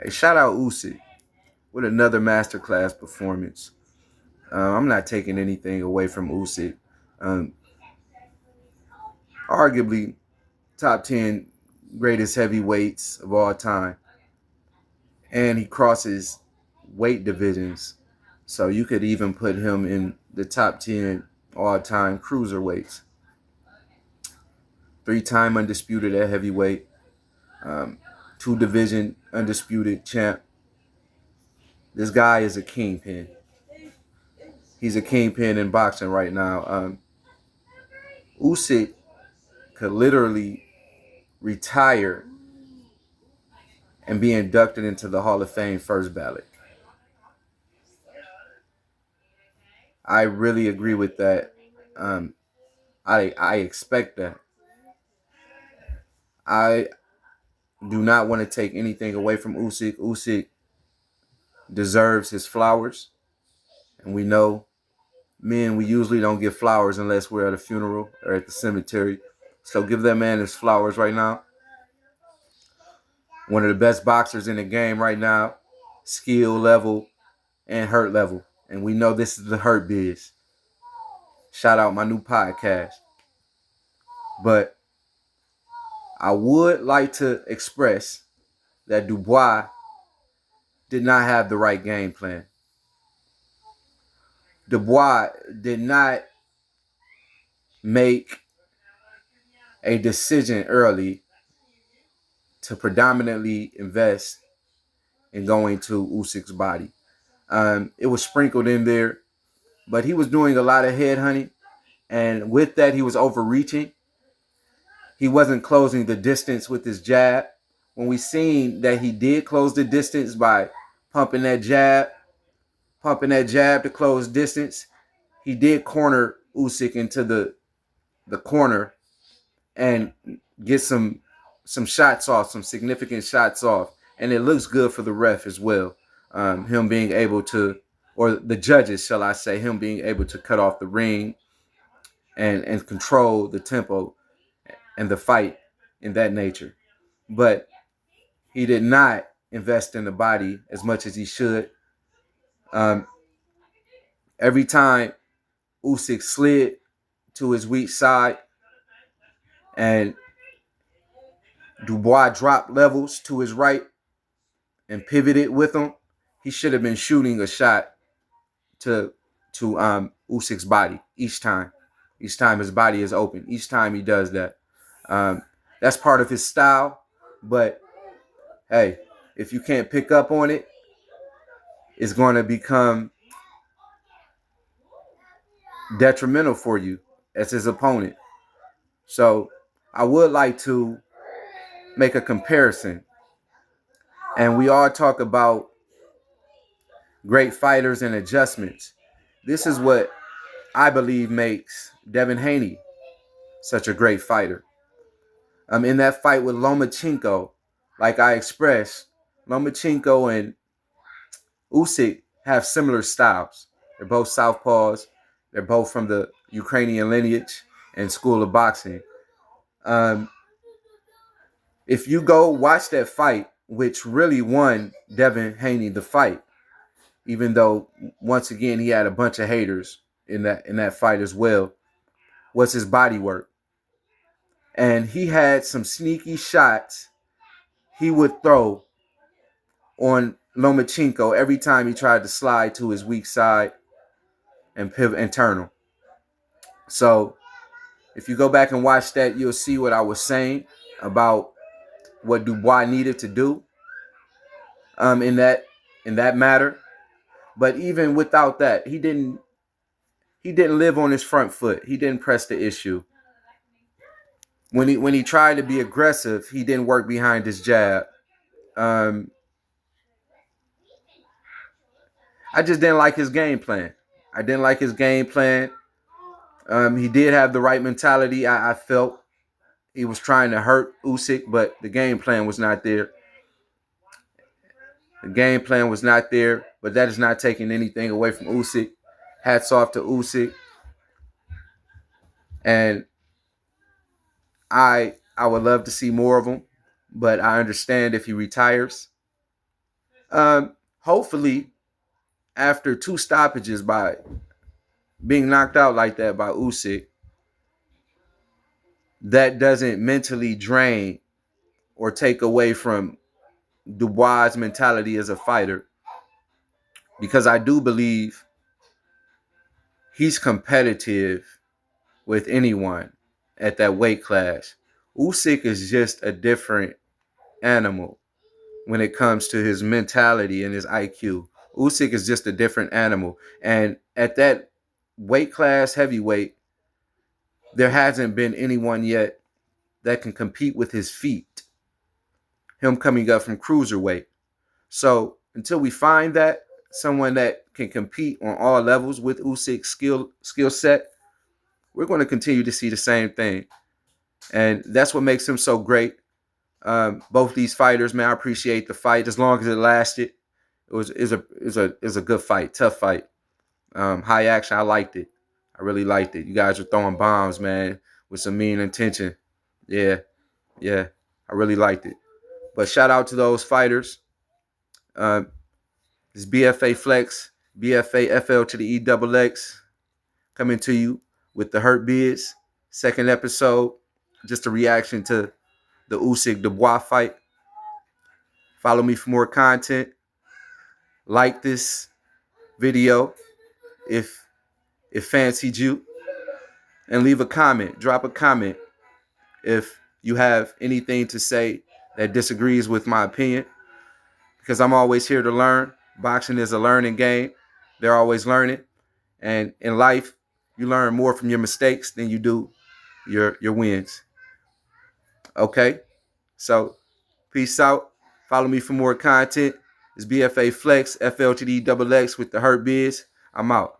Hey, shout out Usyk with another masterclass performance. I'm not taking anything away from Usyk. Um, Arguably top 10 greatest heavyweights of all time. And he crosses weight divisions. So you could even put him in the top 10 all time cruiserweights. 3-time undisputed at heavyweight, um, 2 division undisputed champ. This guy is a kingpin. He's a kingpin in boxing right now. Usyk could literally retire and be inducted into the Hall of Fame first ballot. I really agree with that. Um, I expect that. I do not want to take anything away from Usyk. Usyk deserves his flowers, and we know men, we usually don't give flowers unless we're at a funeral or at the cemetery. So give that man his flowers right now. One of the best boxers in the game right now, skill level and hurt level. And we know this is the Hurt Biz. Shout out my new podcast. But I would like to express that Dubois did not have the right game plan. Dubois did not make a decision early to predominantly invest in going to Usyk's body. It was sprinkled in there, but he was doing a lot of head hunting. And with that, he was overreaching. He wasn't closing the distance with his jab. When we seen that he did close the distance by pumping that jab, to close distance, he did corner Usyk into the corner and get some shots off, some significant shots off, and it looks good for the ref as well. Him being able to, or the judges, shall I say, him being able to cut off the ring and control the tempo and the fight in that nature. But he did not invest in the body as much as he should. Um, every time Usyk slid to his weak side and Dubois dropped levels to his right and pivoted with him, he should have been shooting a shot to Usyk's body each time. Each time his body is open. Each time he does that. Um, that's part of his style. But hey, if you can't pick up on it, it's going to become detrimental for you as his opponent. So I would like to make a comparison. And we all talk about great fighters and adjustments. This is what I believe makes Devin Haney such a great fighter. In that fight with Lomachenko, like I expressed, Lomachenko and Usyk have similar styles. They're both southpaws. They're both from the Ukrainian lineage and school of boxing. Um, if you go watch that fight, which really won Devin Haney the fight, even though once again he had a bunch of haters in that fight as well, was his body work. And he had some sneaky shots he would throw on Lomachenko every time he tried to slide to his weak side and pivot and turn him. So if you go back and watch that, you'll see what I was saying about what Dubois needed to do in that matter. But even without that, he didn't live on his front foot. He didn't press the issue. When he tried to be aggressive, he didn't work behind his jab. Um, I just didn't like his game plan. I didn't like his game plan. He did have the right mentality. I felt he was trying to hurt Usyk, but the game plan was not there. The game plan was not there, but that is not taking anything away from Usyk. Hats off to Usyk, and I would love to see more of him, but I understand if he retires. Hopefully, after 2 stoppages by being knocked out like that by Usyk, that doesn't mentally drain or take away from Dubois' mentality as a fighter, because I do believe he's competitive with anyone at that weight class. Usyk is just a different animal when it comes to his mentality and his IQ. Usyk is just a different animal. And at that weight class, heavyweight, there hasn't been anyone yet that can compete with his feet, him coming up from cruiserweight. So until we find that, someone that can compete on all levels with Usyk's skill set, we're going to continue to see the same thing. And that's what makes him so great. Both these fighters, man, I appreciate the fight as long as it lasted. It was a good fight, tough fight. High action. I liked it. I really liked it. You guys were throwing bombs, man, with some mean intention. Yeah, yeah, I really liked it. But shout out to those fighters. Uh, this BFA Flex, BFA FL to the E double X, coming to you with the Hurt Biz second episode. Just a reaction to the Usyk Dubois fight. Follow me for more content. Like this video if it fancied you, and leave a comment. Drop a comment if you have anything to say that disagrees with my opinion, because I'm always here to learn. Boxing is a learning game. They're always learning. And in life, you learn more from your mistakes than you do your wins. Okay? So, peace out. Follow me for more content. It's BFA Flex, FLTD double X with the Hurt Biz. I'm out.